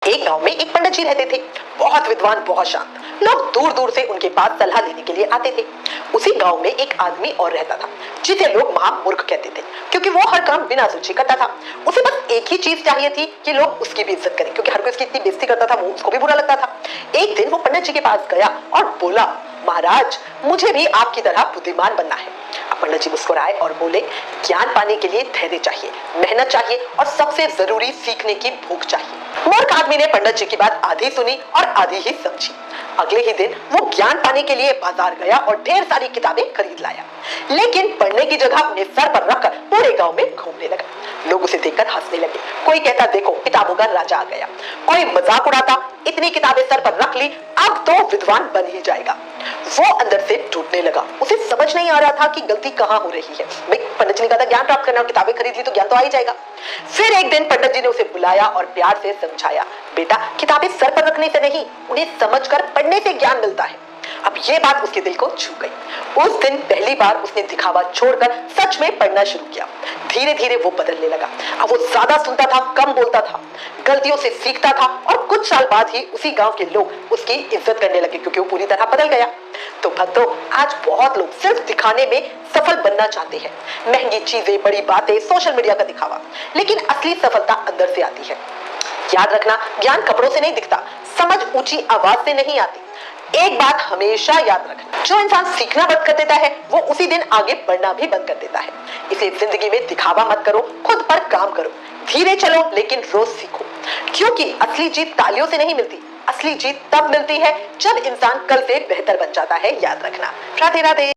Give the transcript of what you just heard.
एक गांव में एक पंडित जी रहते थे। बहुत विद्वान, बहुत शांत। लोग दूर दूर से उनके पास सलाह लेने के लिए आते थे। उसी गांव में एक आदमी और रहता था जिसे लोग महामूर्ख कहते थे, क्योंकि वो हर काम बिना सोचे करता था। उसे बस एक ही चीज चाहिए थी कि लोग उसकी भी इज्जत करें, क्योंकि हर कोई उसकी इतनी बेइज्जती करता था, वो उसको भी बुरा लगता था। एक दिन वो पंडित जी के पास गया और बोला, महाराज, मुझे भी आपकी तरह बुद्धिमान बनना है। पंडित जी मुस्कुराए और बोले, ज्ञान पाने के लिए धैर्य चाहिए, मेहनत चाहिए और सबसे जरूरी सीखने की भूख चाहिए। मूर्ख आदमी ने पंडित जी की बात आधी सुनी और आधी ही समझी। अगले ही दिन वो ज्ञान पाने के लिए बाजार गया और ढेर सारी किताबें खरीद लाया, लेकिन पढ़ने की जगह उन्हें सर पर रखकर पूरे गांव में घूमने लगा। लोग उसे देखकर हंसने लगे। कोई कहता, देखो किताबों का राजा आ गया। कोई मजाक उड़ाता, इतनी किताबें सर पर रख ली, अब तो विद्वान बन ही जाएगा। वो अंदर से टूटने लगा। उसे समझ नहीं आ रहा था कि गलती कहाँ हो रही है। भाई, पंडित जी ने कहा था ज्ञान प्राप्त करना, और किताबें खरीद ली तो ज्ञान तो आ ही जाएगा। फिर एक दिन पंडित जी ने उसे बुलाया और प्यार से समझाया, बेटा, किताबें सर पर रखने से नहीं, उन्हें समझकर पढ़ने से ज्ञान मिलता है। अब ये बात उसके दिल को छू गई। उस दिन पहली बार उसने दिखावा छोड़कर सच में पढ़ना शुरू किया। धीरे धीरे वो बदलने लगा। अब वो ज्यादा सुनता था, कम बोलता था, गलतियों से सीखता था और कुछ साल बाद ही उसी गांव के लोग उसकी इज्जत करने लगे, क्योंकि वो पूरी तरह बदल गया। तो भक्तों, आज बहुत लोग सिर्फ दिखाने में सफल बनना चाहते हैं। महंगी चीजें, बड़ी बातें, सोशल मीडिया का दिखावा, लेकिन असली सफलता अंदर से आती है। याद रखना, ज्ञान कपड़ों से नहीं दिखता, समझ ऊंची आवाज से नहीं आती। एक बात हमेशा याद रखना, जो इंसान सीखना बंद कर देता है वो उसी दिन आगे बढ़ना भी बंद कर देता है। इसलिए जिंदगी में दिखावा मत करो, खुद पर काम करो, धीरे चलो, लेकिन रोज सीखो, क्योंकि असली जीत तालियों से नहीं मिलती। असली जीत तब मिलती है जब इंसान कल से बेहतर बन जाता है। याद रखना। राधे राधे।